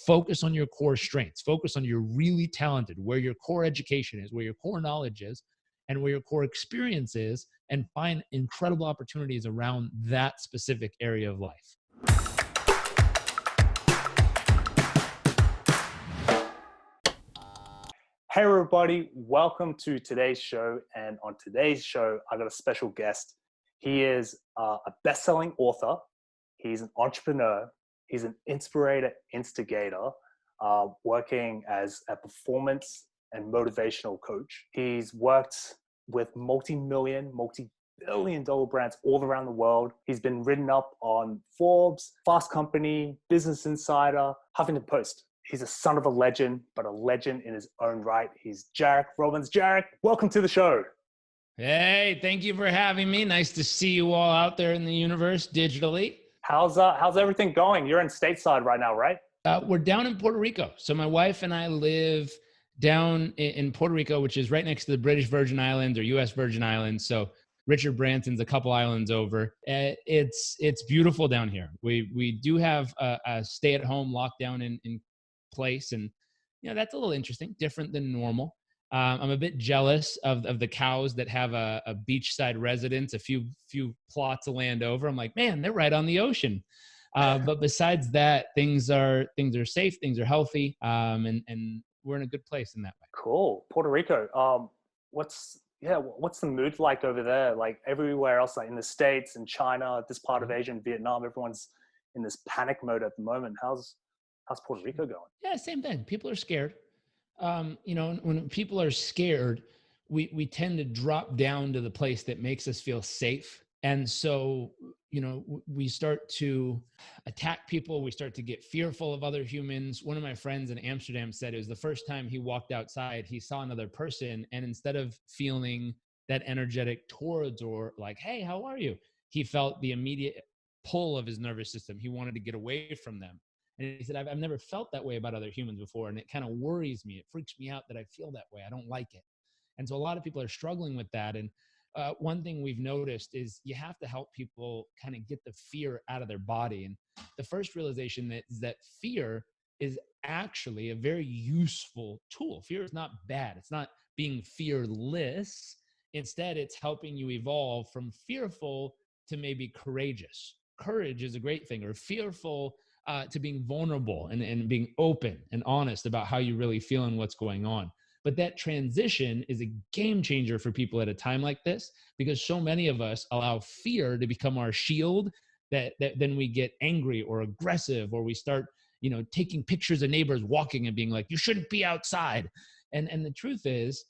focus on your core strengths, focus on you're really talented, where your core education is, where your core knowledge is, and where your core experience is, and find incredible opportunities around that specific area of life. Hey everybody, welcome to today's show. And on today's show, I got a special guest. He is a best-selling author. He's an entrepreneur. He's an instigator, working as a performance and motivational coach. He's worked with multi-billion dollar brands all around the world. He's been written up on Forbes, Fast Company, Business Insider, Huffington Post. He's a son of a legend, but a legend in his own right. He's Jairek Robbins. Jairek, welcome to the show. Hey, thank you for having me. Nice to see you all out there in the universe digitally. How's everything going? You're in stateside right now, right? We're down in Puerto Rico. So my wife and I live down in Puerto Rico, which is right next to the British Virgin Islands or U.S. Virgin Islands. So Richard Branson's a couple islands over. It's beautiful down here. We do have a stay-at-home lockdown in place, and that's a little interesting, different than normal. I'm a bit jealous of the cows that have a beachside residence a few plots of land over. I'm like, man, they're right on the ocean. But besides that, things are safe, things are healthy, and we're in a good place in that way. Cool. Puerto Rico. What's the mood like over there? Like everywhere else, like in the States and China, this part of Asia and Vietnam, everyone's in this panic mode at the moment. How's Puerto Rico going? Yeah, same thing. People are scared. When people are scared, we tend to drop down to the place that makes us feel safe. And so, we start to attack people. We start to get fearful of other humans. One of my friends in Amsterdam said it was the first time he walked outside, he saw another person. And instead of feeling that energetic towards or like, hey, how are you? He felt the immediate pull of his nervous system. He wanted to get away from them. And he said, I've never felt that way about other humans before. And it kind of worries me. It freaks me out that I feel that way. I don't like it. And so a lot of people are struggling with that. And one thing we've noticed is you have to help people kind of get the fear out of their body. And the first realization is that fear is actually a very useful tool. Fear is not bad. It's not being fearless. Instead, it's helping you evolve from fearful to maybe courageous. Courage is a great thing, or fearful to being vulnerable and being open and honest about how you really feel and what's going on. But that transition is a game changer for people at a time like this, because so many of us allow fear to become our shield, that then we get angry or aggressive, or we start, taking pictures of neighbors walking and being like, you shouldn't be outside. And the truth is,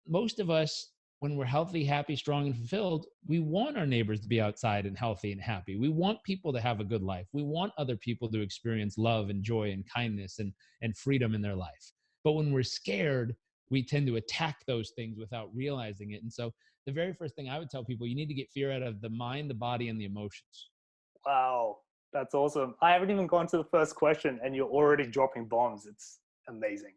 most of us, when we're healthy, happy, strong, and fulfilled, we want our neighbors to be outside and healthy and happy. We want people to have a good life. We want other people to experience love and joy and kindness and freedom in their life. But when we're scared, we tend to attack those things without realizing it. And so the very first thing I would tell people, you need to get fear out of the mind, the body, and the emotions. Wow, that's awesome. I haven't even gone to the first question and you're already dropping bombs. It's amazing.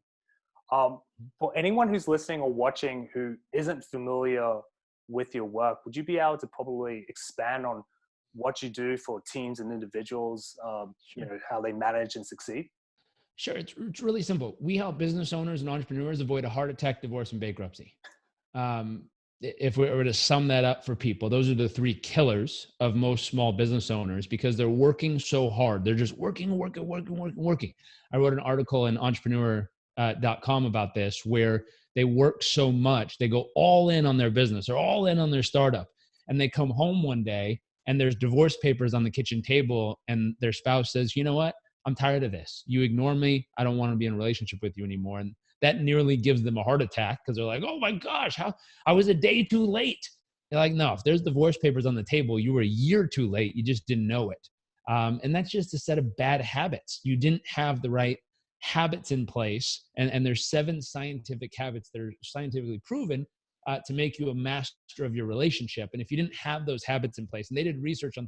For anyone who's listening or watching who isn't familiar with your work, would you be able to probably expand on what you do for teams and individuals, Sure. how they manage and succeed? Sure. It's really simple. We help business owners and entrepreneurs avoid a heart attack, divorce, and bankruptcy. If we were to sum that up for people, those are the three killers of most small business owners, because they're working so hard. They're just working. I wrote an article in entrepreneur.com about this, where they work so much, they go all in on their business or all in on their startup, and they come home one day and there's divorce papers on the kitchen table, and their spouse says, you know what? I'm tired of this. You ignore me. I don't want to be in a relationship with you anymore. And that nearly gives them a heart attack, because they're like, oh my gosh, how I was a day too late. They're like, no, if there's divorce papers on the table, you were a year too late. You just didn't know it. And that's just a set of bad habits. You didn't have the right habits in place. And there's 7 scientific habits that are scientifically proven to make you a master of your relationship. And if you didn't have those habits in place, and they did research on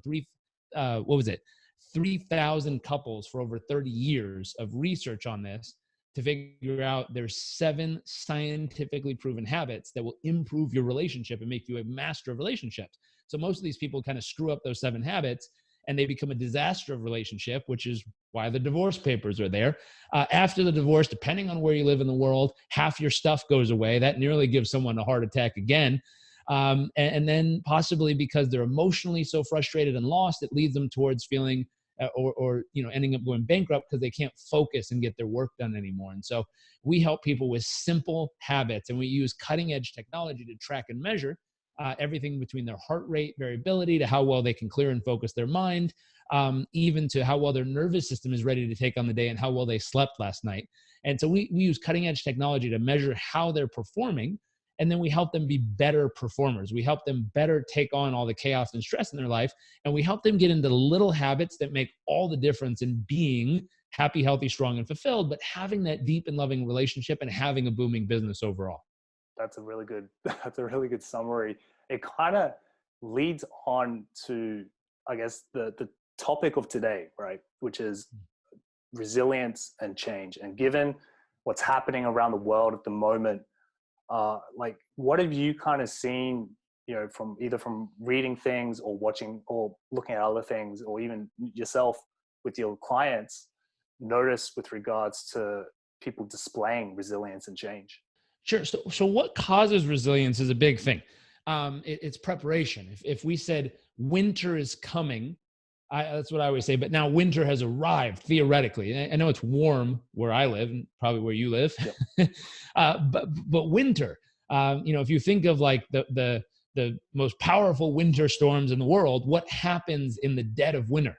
3,000 couples for over 30 years of research on this to figure out there's 7 scientifically proven habits that will improve your relationship and make you a master of relationships. So most of these people kind of screw up those 7 habits, and they become a disaster of relationship, which is why the divorce papers are there. After the divorce, depending on where you live in the world, half your stuff goes away. That nearly gives someone a heart attack again. And then possibly because they're emotionally so frustrated and lost, it leads them towards feeling or ending up going bankrupt because they can't focus and get their work done anymore. And so we help people with simple habits, and we use cutting edge technology to track and measure everything between their heart rate variability to how well they can clear and focus their mind, even to how well their nervous system is ready to take on the day and how well they slept last night. And so we use cutting edge technology to measure how they're performing. And then we help them be better performers. We help them better take on all the chaos and stress in their life. And we help them get into little habits that make all the difference in being happy, healthy, strong, and fulfilled, but having that deep and loving relationship and having a booming business overall. That's a really good summary. It kind of leads on to, I guess, the topic of today, right? Which is resilience and change. And given what's happening around the world at the moment, like, what have you kind of seen, from either from reading things or watching or looking at other things, or even yourself with your clients, notice with regards to people displaying resilience and change? Sure. So what causes resilience is a big thing. It's preparation. If we said winter is coming, that's what I always say, but now winter has arrived theoretically. I know it's warm where I live and probably where you live, yep. but winter, if you think of like the most powerful winter storms in the world, what happens in the dead of winter?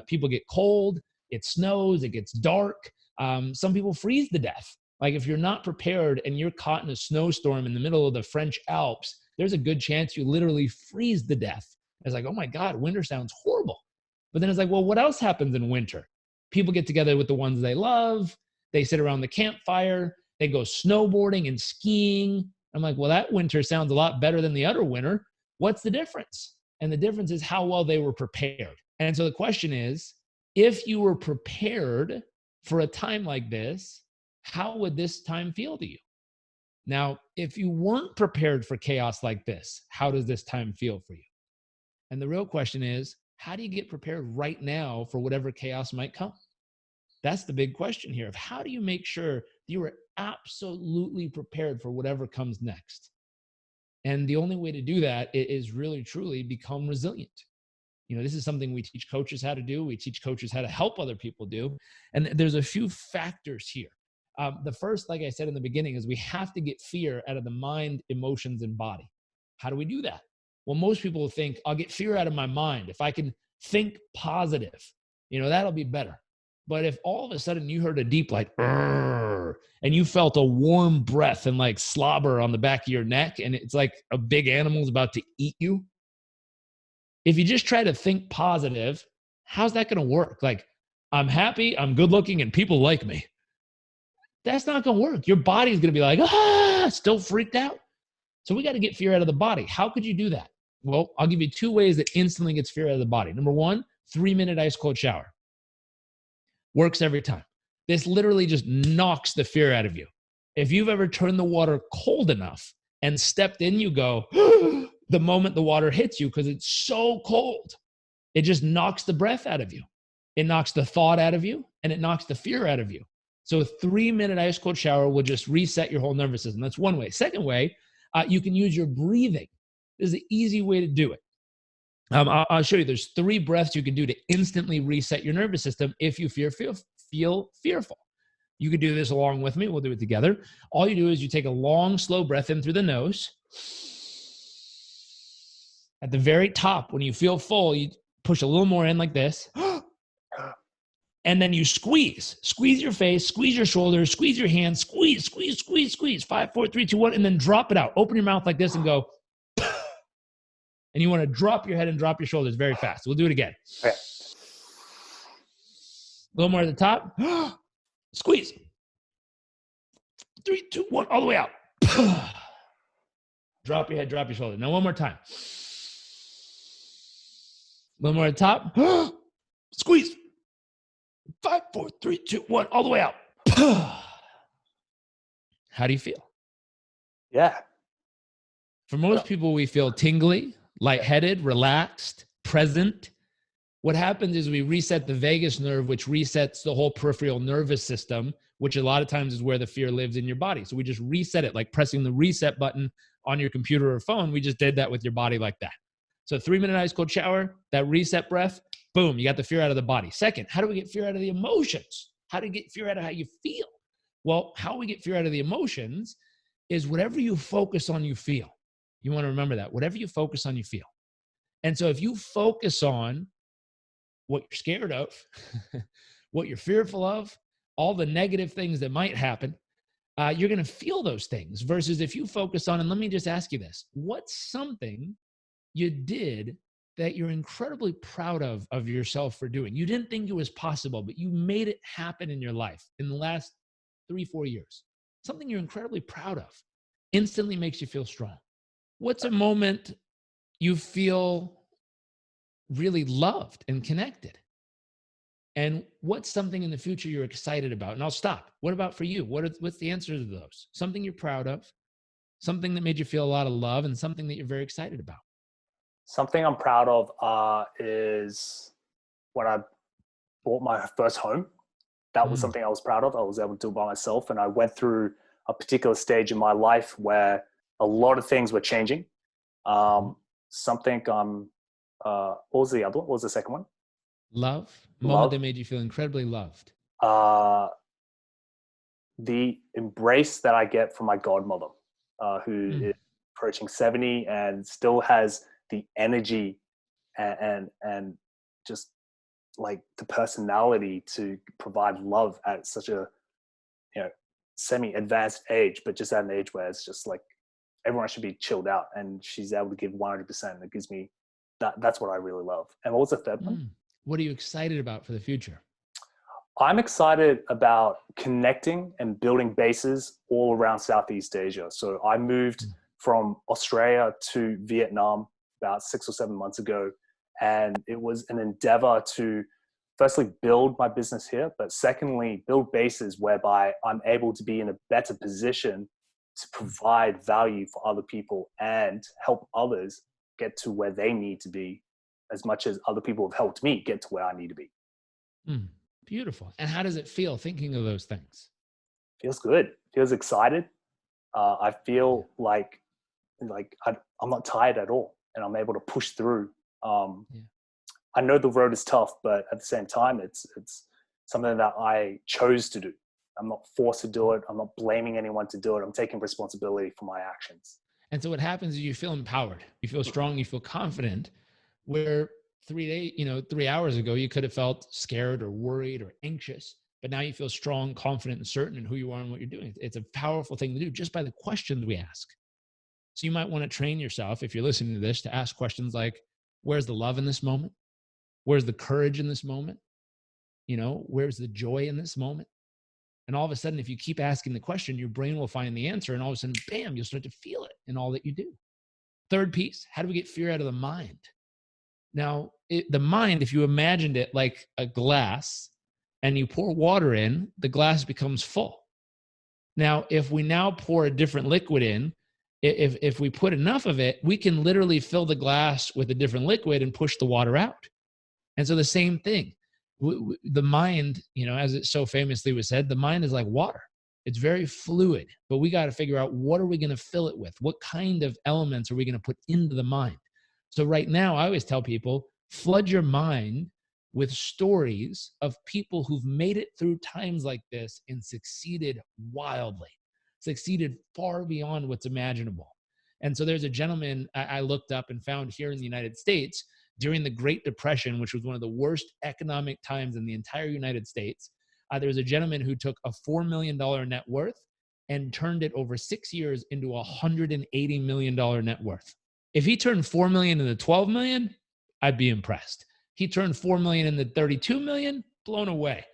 People get cold, it snows, it gets dark. Some people freeze to death. Like if you're not prepared and you're caught in a snowstorm in the middle of the French Alps, there's a good chance you literally freeze to death. It's like, oh my God, winter sounds horrible. But then it's like, well, what else happens in winter? People get together with the ones they love. They sit around the campfire. They go snowboarding and skiing. I'm like, well, that winter sounds a lot better than the other winter. What's the difference? And the difference is how well they were prepared. And so the question is, if you were prepared for a time like this, how would this time feel to you? Now, if you weren't prepared for chaos like this, how does this time feel for you? And the real question is, how do you get prepared right now for whatever chaos might come? That's the big question here of how do you make sure you are absolutely prepared for whatever comes next? And the only way to do that is really, truly become resilient. This is something we teach coaches how to do. We teach coaches how to help other people do. And there's a few factors here. The first, like I said in the beginning, is we have to get fear out of the mind, emotions, and body. How do we do that? Well, most people think, I'll get fear out of my mind. If I can think positive, that'll be better. But if all of a sudden you heard a deep like, and you felt a warm breath and like slobber on the back of your neck, and it's like a big animal's about to eat you. If you just try to think positive, how's that going to work? Like, I'm happy, I'm good looking, and people like me. That's not going to work. Your body's going to be like, still freaked out. So we got to get fear out of the body. How could you do that? Well, I'll give you 2 ways that instantly gets fear out of the body. Number 1, 3-minute ice cold shower. Works every time. This literally just knocks the fear out of you. If you've ever turned the water cold enough and stepped in, you go, the moment the water hits you, because it's so cold, it just knocks the breath out of you. It knocks the thought out of you, and it knocks the fear out of you. So a 3-minute ice cold shower will just reset your whole nervous system. That's one way. Second way, you can use your breathing. This is an easy way to do it. I'll show you. There's 3 breaths you can do to instantly reset your nervous system if you feel fearful. You can do this along with me. We'll do it together. All you do is you take a long, slow breath in through the nose. At the very top, when you feel full, you push a little more in like this. And then you squeeze your face, squeeze your shoulders, squeeze your hands, squeeze. 5, 4, 3, 2, 1, and then drop it out. Open your mouth like this and go. And you want to drop your head and drop your shoulders very fast. We'll do it again. Okay. A little more at the top. Squeeze. 3, 2, 1, all the way out. Drop your head, drop your shoulder. Now one more time. A little more at the top. Squeeze. 5, 4, 3, 2, 1, all the way out. How do you feel? Yeah. For most people, we feel tingly, lightheaded, relaxed, present. What happens is we reset the vagus nerve, which resets the whole peripheral nervous system, which a lot of times is where the fear lives in your body. So we just reset it, like pressing the reset button on your computer or phone. We just did that with your body like that. So 3-minute ice cold shower, that reset breath, boom, you got the fear out of the body. Second, how do we get fear out of the emotions? How do you get fear out of how you feel? Well, how we get fear out of the emotions is whatever you focus on, you feel. You want to remember that. Whatever you focus on, you feel. And so if you focus on what you're scared of, what you're fearful of, all the negative things that might happen, you're going to feel those things. Versus if you focus on, and let me just ask you this, what's something you did that you're incredibly proud of yourself for doing? You didn't think it was possible, but you made it happen in your life in the last 3-4 years. Something you're incredibly proud of instantly makes you feel strong. What's a moment you feel really loved and connected? And what's something in the future you're excited about? And I'll stop. What about for you? What's the answer to those? Something you're proud of, something that made you feel a lot of love, and something that you're very excited about. Something I'm proud of is when I bought my first home. That was something I was proud of. I was able to do it by myself. And I went through a particular stage in my life where a lot of things were changing. What was the other one? What was the second one? Love. Moment that made you feel incredibly loved. The embrace that I get from my godmother, who is approaching 70 and still has the energy and just like the personality to provide love at such a, semi-advanced age, but just at an age where it's just like everyone should be chilled out, and she's able to give 100%. It gives me that's what I really love. And what was the third one? What are you excited about for the future? I'm excited about connecting and building bases all around Southeast Asia. So I moved from Australia to Vietnam about 6 or 7 months ago. And it was an endeavor to firstly build my business here, but secondly, build bases whereby I'm able to be in a better position to provide value for other people and help others get to where they need to be, as much as other people have helped me get to where I need to be. Beautiful. And how does it feel thinking of those things? Feels good. Feels excited. I feel like I'm not tired at all, and I'm able to push through. I know the road is tough, but at the same time, it's something that I chose to do. I'm not forced to do it. I'm not blaming anyone to do it. I'm taking responsibility for my actions. And so what happens is you feel empowered, you feel strong, you feel confident, where 3 hours ago, you could have felt scared or worried or anxious, but now you feel strong, confident, and certain in who you are and what you're doing. It's a powerful thing to do just by the questions we ask. So you might want to train yourself, if you're listening to this, to ask questions like, where's the love in this moment? Where's the courage in this moment? Where's the joy in this moment? And all of a sudden, if you keep asking the question, your brain will find the answer. And all of a sudden, bam, you'll start to feel it in all that you do. Third piece, how do we get fear out of the mind? Now, the mind, if you imagined it like a glass and you pour water in, the glass becomes full. Now, if we now pour a different liquid in, if we put enough of it, we can literally fill the glass with a different liquid and push the water out. And so the same thing, the mind, as it so famously was said, the mind is like water. It's very fluid, but we got to figure out, what are we going to fill it with? What kind of elements are we going to put into the mind? So right now, I always tell people, flood your mind with stories of people who've made it through times like this and succeeded wildly, succeeded far beyond what's imaginable. And so there's a gentleman I looked up and found here in the United States during the Great Depression, which was one of the worst economic times in the entire United States. There was a gentleman who took a $4 million net worth and turned it over 6 years into $180 million net worth. If he turned 4 million into 12 million, I'd be impressed. He turned 4 million into 32 million, blown away.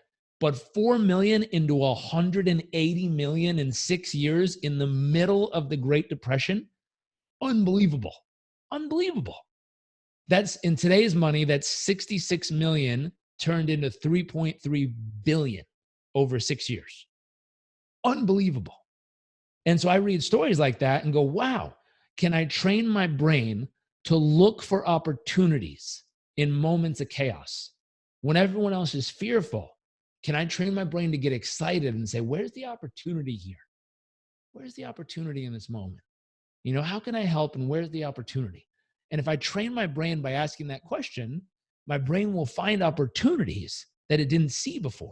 But 4 million into 180 million in 6 years in the middle of the Great Depression, unbelievable. Unbelievable. That's, in today's money, that's 66 million turned into 3.3 billion over 6 years. Unbelievable. And so I read stories like that and go, wow, can I train my brain to look for opportunities in moments of chaos. When everyone else is fearful, can I train my brain to get excited and say, where's the opportunity here? Where's the opportunity in this moment? You know, how can I help and where's the opportunity? And if I train my brain by asking that question, my brain will find opportunities that it didn't see before.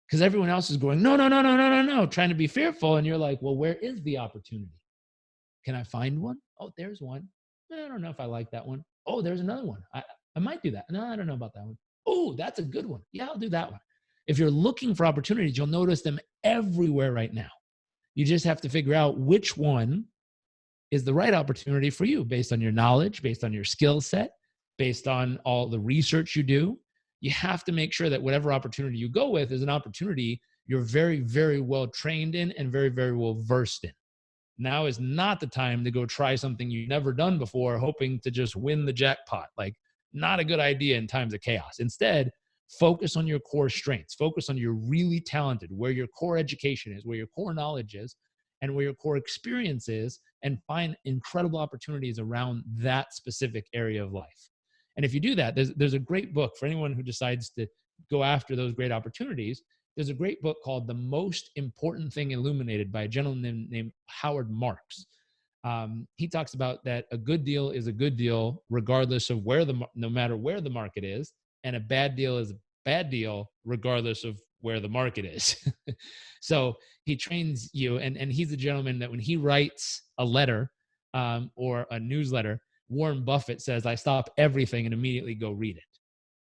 Because everyone else is going, no, no, no, no, no, no, no, trying to be fearful. And you're like, well, where is the opportunity? Can I find one? Oh, there's one. I don't know if I like that one. Oh, there's another one. I might do that. No, I don't know about that one. Oh, that's a good one. Yeah, I'll do that one. If you're looking for opportunities, you'll notice them everywhere right now. You just have to figure out which one is the right opportunity for you based on your knowledge, based on your skill set, based on all the research you do. You have to make sure that whatever opportunity you go with is an opportunity you're very, very well trained in and very, very well versed in. Now is not the time to go try something you've never done before, hoping to just win the jackpot. Like, not a good idea in times of chaos. Instead, focus on your core strengths. Focus on you're really talented, where your core education is, where your core knowledge is, and where your core experience is, and find incredible opportunities around that specific area of life. And if you do that, there's a great book for anyone who decides to go after those great opportunities. There's a great book called The Most Important Thing Illuminated by a gentleman named Howard Marks. He talks about that a good deal is a good deal regardless of no matter where the market is, and a bad deal is a bad deal regardless of where the market is. So he trains you, and he's a gentleman that when he writes a letter or a newsletter, Warren Buffett says, I stop everything and immediately go read it.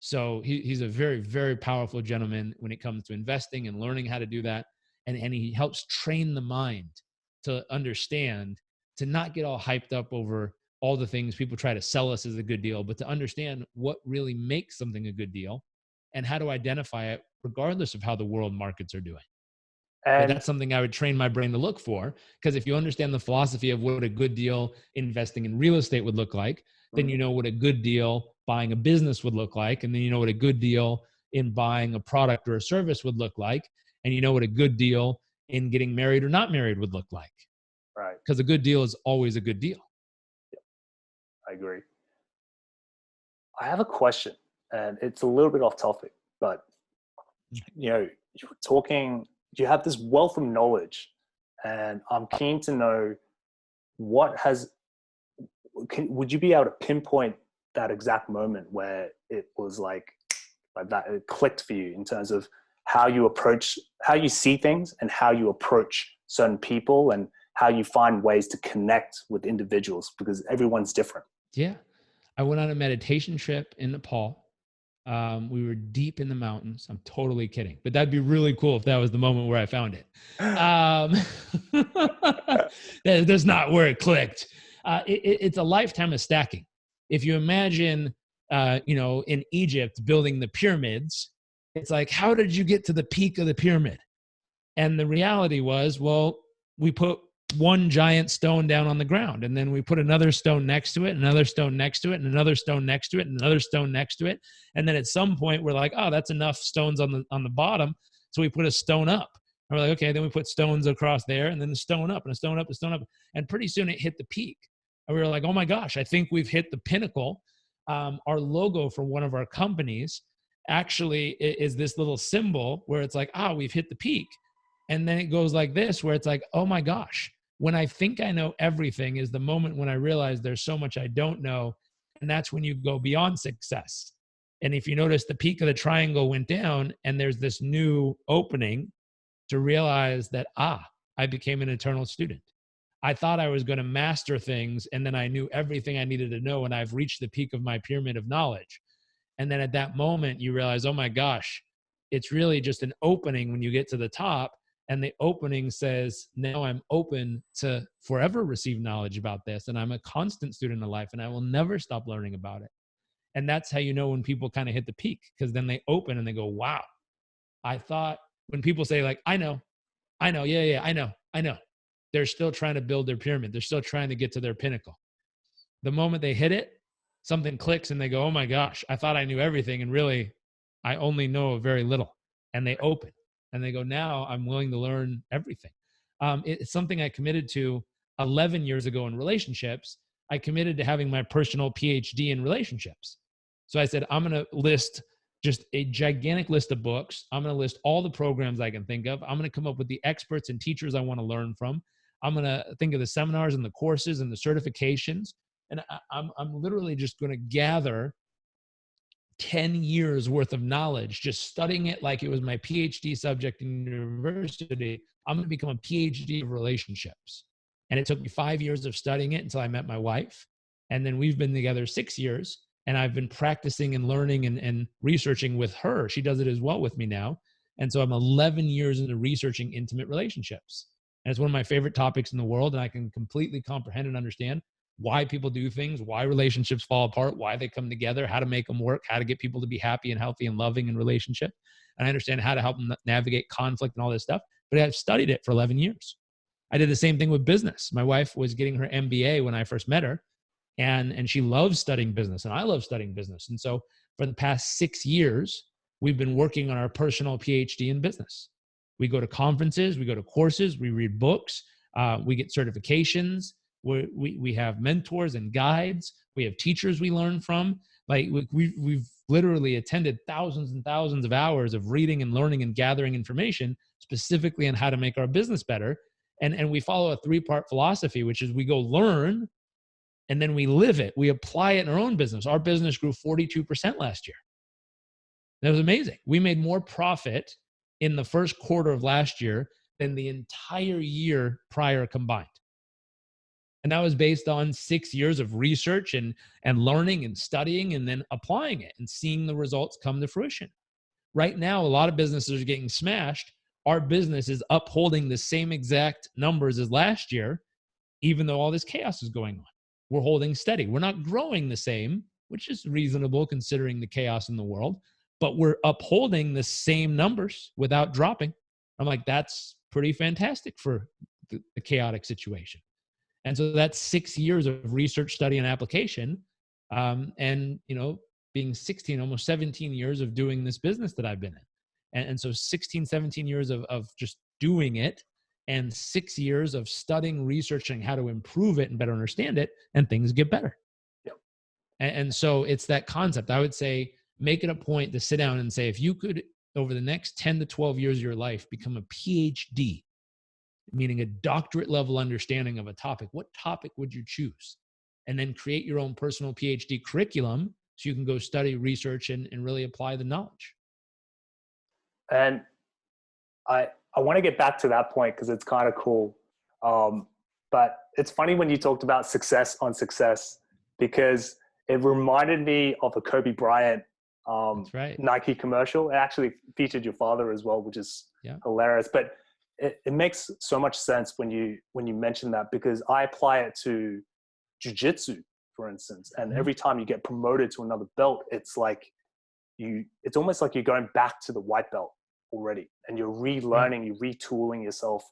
So he's a very, very powerful gentleman when it comes to investing and learning how to do that. And he helps train the mind to understand, to not get all hyped up over all the things people try to sell us as a good deal, but to understand what really makes something a good deal and how to identify it regardless of how the world markets are doing. But And that's something I would train my brain to look for, because if you understand the philosophy of what a good deal investing in real estate would look like, then you know what a good deal buying a business would look like. And then you know what a good deal in buying a product or a service would look like. And you know what a good deal in getting married or not married would look like. right, Because a good deal is always a good deal. I agree. I have a question, and it's a little bit off topic, but you know, you were talking, you have this wealth of knowledge, and I'm keen to know would you be able to pinpoint that exact moment where it was like that, it clicked for you in terms of how you see things and how you approach certain people and how you find ways to connect with individuals, because everyone's different. Yeah. I went on a meditation trip in Nepal. We were deep in the mountains. I'm totally kidding, but that'd be really cool if that was the moment where I found it. That's not where it clicked. It's a lifetime of stacking. If you imagine, in Egypt building the pyramids, it's like, how did you get to the peak of the pyramid? And the reality was, well, we put one giant stone down on the ground, and then we put another stone next to it, another stone next to it, and another stone next to it, and another stone next to it. And then at some point we're like, oh, that's enough stones on the bottom. So we put a stone up. And we're like, okay, then we put stones across there, and then a stone up and a stone up and a stone up. And pretty soon it hit the peak. And we were like, oh my gosh, I think we've hit the pinnacle. Our logo for one of our companies actually is this little symbol where it's like, we've hit the peak. And then it goes like this, where it's like, oh my gosh, when I think I know everything is the moment when I realize there's so much I don't know. And that's when you go beyond success. And if you notice, the peak of the triangle went down, and there's this new opening to realize that, I became an eternal student. I thought I was going to master things, and then I knew everything I needed to know, and I've reached the peak of my pyramid of knowledge. And then at that moment, you realize, oh my gosh, it's really just an opening when you get to the top. And the opening says, now I'm open to forever receive knowledge about this. And I'm a constant student of life, and I will never stop learning about it. And that's how you know when people kind of hit the peak, because then they open and they go, wow, I thought, when people say like, I know, yeah, I know. They're still trying to build their pyramid. They're still trying to get to their pinnacle. The moment they hit it, something clicks and they go, oh my gosh, I thought I knew everything. And really, I only know very little. And they open. And they go, now I'm willing to learn everything. It's something I committed to 11 years ago in relationships. I committed to having my personal PhD in relationships. So I said, I'm going to list just a gigantic list of books. I'm going to list all the programs I can think of. I'm going to come up with the experts and teachers I want to learn from. I'm going to think of the seminars and the courses and the certifications. And I'm literally just going to gather 10 years worth of knowledge, just studying it like it was my PhD subject in university. I'm going to become a PhD of relationships. And it took me 5 years of studying it until I met my wife. And then we've been together 6 years, and I've been practicing and learning and researching with her. She does it as well with me now. And so I'm 11 years into researching intimate relationships. And it's one of my favorite topics in the world. And I can completely comprehend and understand why people do things, why relationships fall apart, why they come together, how to make them work, how to get people to be happy and healthy and loving in relationship. And I understand how to help them navigate conflict and all this stuff. But I've studied it for 11 years. I did the same thing with business. My wife was getting her MBA when I first met her, and she loves studying business, and I love studying business. And so for the past 6 years, we've been working on our personal PhD in business. We go to conferences, we go to courses, we read books, we get certifications, we have mentors and guides, we have teachers we learn from. Like we've literally attended thousands and thousands of hours of reading and learning and gathering information specifically on how to make our business better. And we follow a 3-part philosophy, which is we go learn and then we live it. We apply it in our own business. Our business grew 42% last year. That was amazing. We made more profit in the first quarter of last year than the entire year prior combined. And that was based on 6 years of research and learning and studying and then applying it and seeing the results come to fruition. Right now, a lot of businesses are getting smashed. Our business is upholding the same exact numbers as last year, even though all this chaos is going on. We're holding steady. We're not growing the same, which is reasonable considering the chaos in the world, but we're upholding the same numbers without dropping. I'm like, that's pretty fantastic for the chaotic situation. And so that's 6 years of research, study, and application. And, being 16, almost 17 years of doing this business that I've been in. And so 16, 17 years of just doing it, and 6 years of studying, researching how to improve it and better understand it, and things get better. Yep. And so it's that concept. I would say, make it a point to sit down and say, if you could, over the next 10 to 12 years of your life, become a PhD, meaning a doctorate level understanding of a topic, what topic would you choose? And then create your own personal PhD curriculum so you can go study, research, and really apply the knowledge. And I want to get back to that point because it's kind of cool. But it's funny when you talked about success on success, because it reminded me of a Kobe Bryant That's right. Nike commercial. It actually featured your father as well, which is hilarious. But it makes so much sense when you mention that, because I apply it to jiu-jitsu, for instance. And every time you get promoted to another belt, it's almost like you're going back to the white belt already, and you're relearning, you're retooling yourself.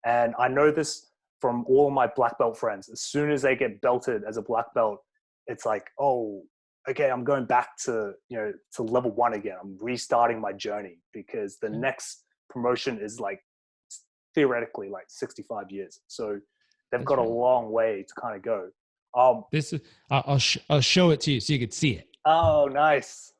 And I know this from all my black belt friends. As soon as they get belted as a black belt, it's like, oh, okay, I'm going back to level 1 again. I'm restarting my journey, because the next promotion is like theoretically like 65 years. So they've got a long way to kind of go. This is, I'll show it to you so you could see it. Oh, nice.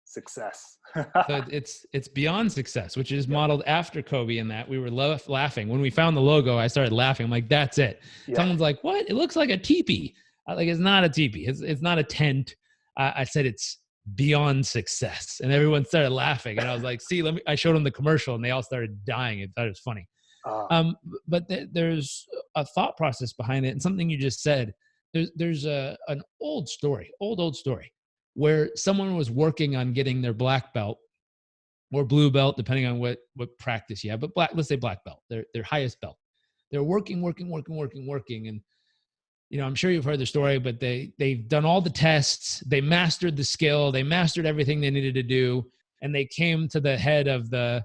Success. So it's beyond success, which is modeled after Kobe, in that we were laughing. When we found the logo, I started laughing. I'm like, that's it. Yeah. Someone's like, what? It looks like a teepee. Like, it's not a teepee. It's not a tent. I said, it's beyond success. And everyone started laughing. And I was like, see, I showed them the commercial and they all started dying. I thought it was funny. But there's a thought process behind it. And something you just said, there's an old story, where someone was working on getting their black belt or blue belt, depending on what practice you have, but let's say black belt, their highest belt. They're working. And, I'm sure you've heard the story, but they've done all the tests. They mastered the skill. They mastered everything they needed to do. And they came to the head of the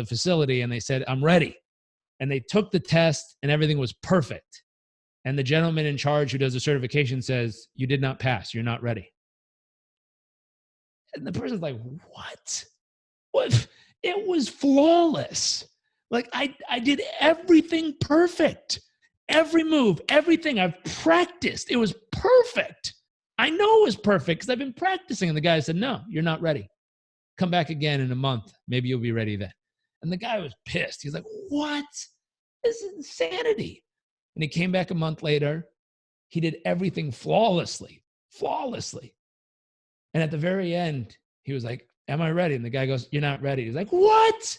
facility and they said, I'm ready. And they took the test and everything was perfect. And the gentleman in charge who does the certification says, you did not pass. You're not ready. And the person's like, what? It was flawless. Like, I did everything perfect. Every move, everything I've practiced. It was perfect. I know it was perfect because I've been practicing. And the guy said, no, you're not ready. Come back again in a month. Maybe you'll be ready then. And the guy was pissed. He's like, what? This is insanity. And he came back a month later. He did everything flawlessly. And at the very end, he was like, am I ready? And the guy goes, you're not ready. He's like, what?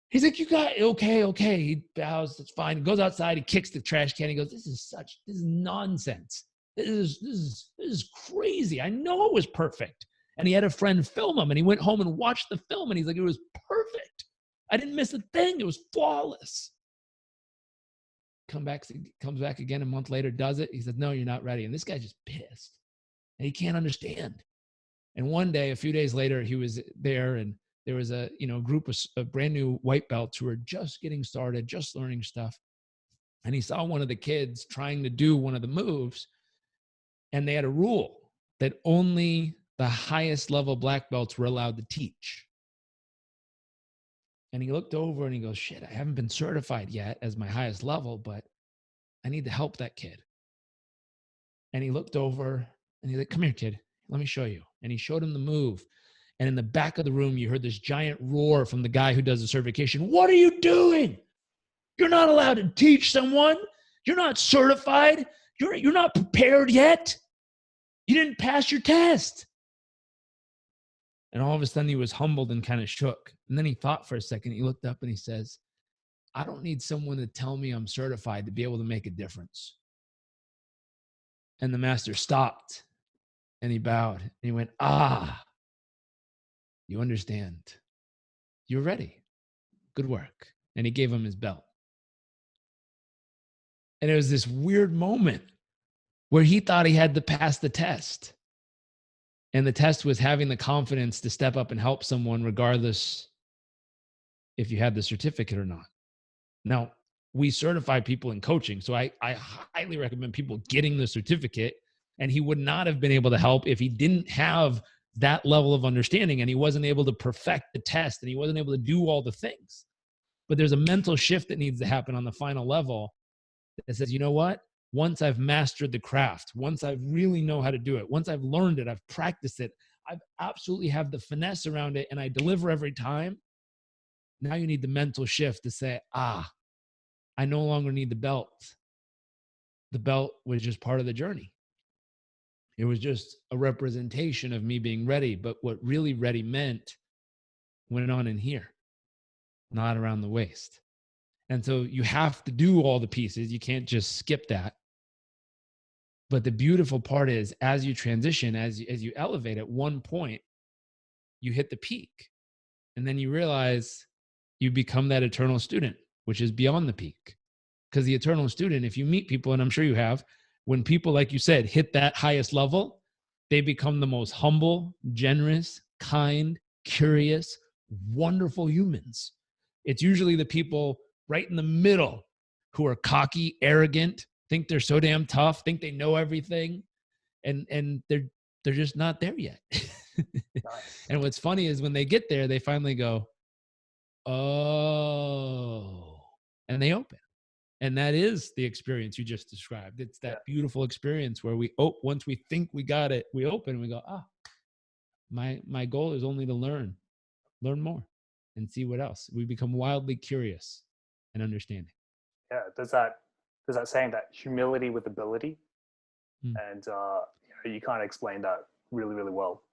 He's like, you got it. Okay. He bows. It's fine. He goes outside. He kicks the trash can. He goes, this is nonsense. This is crazy. I know it was perfect. And he had a friend film him, and he went home and watched the film, and he's like, it was perfect. I didn't miss a thing. It was flawless. Comes back again a month later, does it. He says, no, you're not ready. And this guy's just pissed. And he can't understand. And one day, a few days later, he was there, and there was a group of brand new white belts who were just getting started, just learning stuff. And he saw one of the kids trying to do one of the moves, and they had a rule that only the highest level black belts were allowed to teach. And he looked over and he goes, shit, I haven't been certified yet as my highest level, but I need to help that kid. And he looked over and he's like, come here, kid, let me show you. And he showed him the move. And in the back of the room, you heard this giant roar from the guy who does the certification. What are you doing? You're not allowed to teach someone. You're not certified. You're not prepared yet. You didn't pass your test. And all of a sudden he was humbled and kind of shook. And then he thought for a second. He looked up and he says, I don't need someone to tell me I'm certified to be able to make a difference. And the master stopped and he bowed and he went, you understand. You're ready. Good work. And he gave him his belt. And it was this weird moment where he thought he had to pass the test. And the test was having the confidence to step up and help someone regardless if you had the certificate or not. Now, we certify people in coaching, so I highly recommend people getting the certificate, and he would not have been able to help if he didn't have that level of understanding and he wasn't able to perfect the test and he wasn't able to do all the things. But there's a mental shift that needs to happen on the final level that says, you know what? Once I've mastered the craft, once I really know how to do it, once I've learned it, I've practiced it, I absolutely have the finesse around it, and I deliver every time. Now you need the mental shift to say, I no longer need the belt. The belt was just part of the journey. It was just a representation of me being ready. But what really ready meant went on in here, not around the waist. And so you have to do all the pieces. You can't just skip that. But the beautiful part is, as you transition, as you elevate, at one point, you hit the peak. And then you realize you become that eternal student, which is beyond the peak. Because the eternal student, if you meet people, and I'm sure you have, when people, like you said, hit that highest level, they become the most humble, generous, kind, curious, wonderful humans. It's usually the people right in the middle who are cocky, arrogant, think they're so damn tough, think they know everything, and they're just not there yet. Nice. And what's funny is when they get there, they finally go, oh, and they open. And that is the experience you just described. It's that beautiful experience where once we think we got it, we open and we go, my goal is only to learn more and see what else. We become wildly curious and understanding. Yeah. There's that saying that humility with ability. And you kind of explained that really, really well.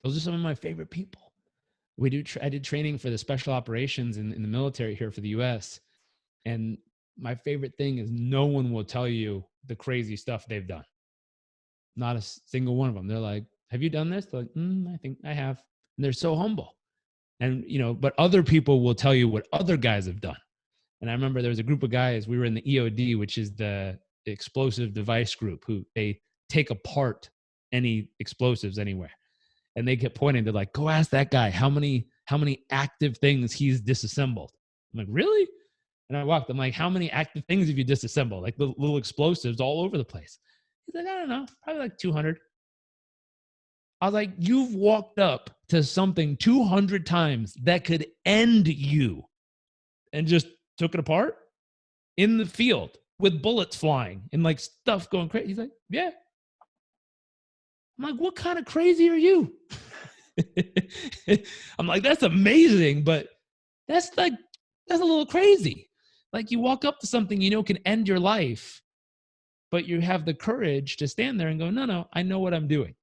Those are some of my favorite people. I did training for the special operations in the military here for the US. And my favorite thing is no one will tell you the crazy stuff they've done. Not a single one of them. They're like, have you done this? They're like, I think I have. And they're so humble. And, but other people will tell you what other guys have done. And I remember there was a group of guys, we were in the EOD, which is the explosive device group, who they take apart any explosives anywhere. And they get pointing, they're like, go ask that guy how many active things he's disassembled. I'm like, really? And I walked, I'm like, how many active things have you disassembled? Like little explosives all over the place. He's like, I don't know, probably like 200. I was like, you've walked up to something 200 times that could end you and just took it apart in the field with bullets flying and like stuff going crazy. He's like, yeah. I'm like, what kind of crazy are you? I'm like, that's amazing, but that's a little crazy. Like, you walk up to something you know can end your life, but you have the courage to stand there and go, no, I know what I'm doing.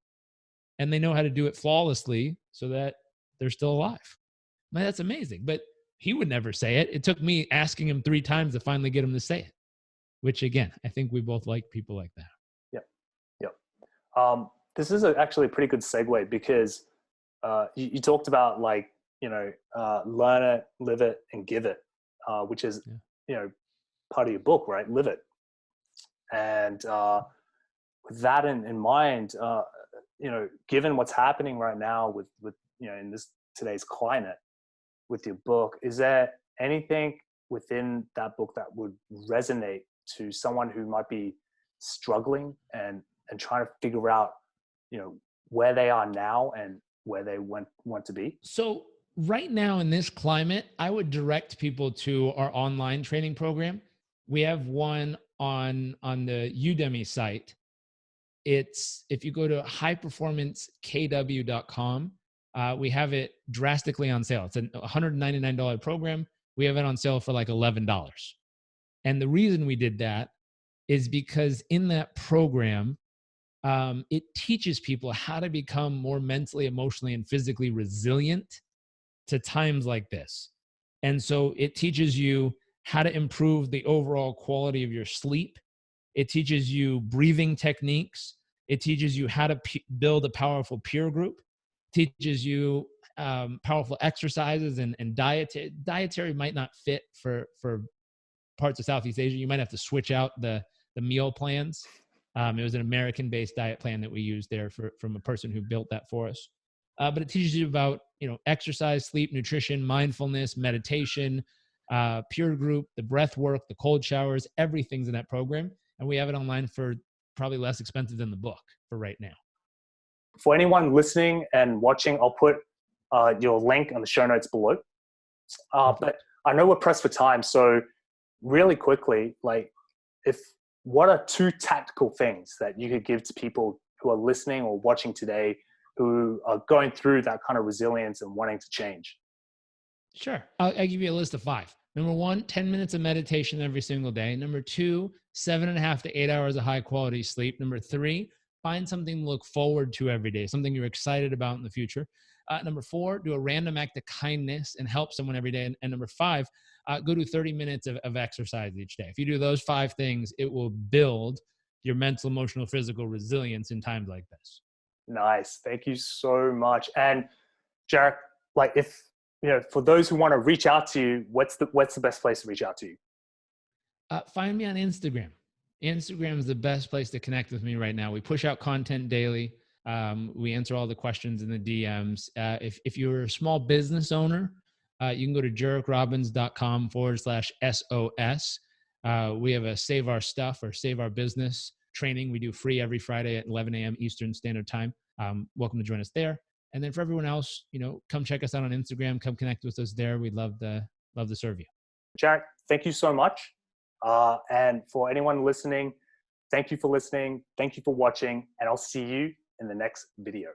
And they know how to do it flawlessly so that they're still alive. Man, that's amazing. But he would never say it. It took me asking him 3 times to finally get him to say it, which again, I think we both like people like that. Yep. This is actually a pretty good segue because you talked about like, learn it, live it, and give it, which is, part of your book, right? Live it. And with that in mind, given what's happening right now with in today's climate with your book, is there anything within that book that would resonate to someone who might be struggling and trying to figure out, where they are now and where they want to be? So right now in this climate, I would direct people to our online training program. We have one on the Udemy site. It's, if you go to highperformancekw.com, we have it drastically on sale. It's a $199 program. We have it on sale for like $11. And the reason we did that is because in that program, it teaches people how to become more mentally, emotionally, and physically resilient to times like this. And so it teaches you how to improve the overall quality of your sleep. It teaches you breathing techniques. It teaches you how to build a powerful peer group. It teaches you powerful exercises and dietary might not fit for parts of Southeast Asia. You might have to switch out the meal plans. It was an American-based diet plan that we used there from a person who built that for us. But it teaches you about exercise, sleep, nutrition, mindfulness, meditation, peer group, the breath work, the cold showers, everything's in that program. And we have it online for probably less expensive than the book for right now. For anyone listening and watching, I'll put your link on the show notes below. But I know we're pressed for time. So really quickly, what are 2 tactical things that you could give to people who are listening or watching today who are going through that kind of resilience and wanting to change? Sure. I'll give you a list of 5. Number 1, 10 minutes of meditation every single day. Number 2, 7.5 to 8 hours of high quality sleep. Number 3, find something to look forward to every day, something you're excited about in the future. Number 4, do a random act of kindness and help someone every day. And number 5, go do 30 minutes of exercise each day. If you do those 5 things, it will build your mental, emotional, physical resilience in times like this. Nice. Thank you so much. And Jairek, if, for those who want to reach out to you, what's the best place to reach out to you? Find me on Instagram. Instagram is the best place to connect with me right now. We push out content daily. We answer all the questions in the DMs. If you're a small business owner, you can go to jarekrobbins.com/SOS. We have a Save Our Stuff or Save Our Business training we do free every Friday at 11 a.m. Eastern Standard Time. Welcome to join us there. And then for everyone else, come check us out on Instagram. Come connect with us there. We'd love to serve you. Jairek, thank you so much. And for anyone listening, thank you for listening. Thank you for watching. And I'll see you in the next video.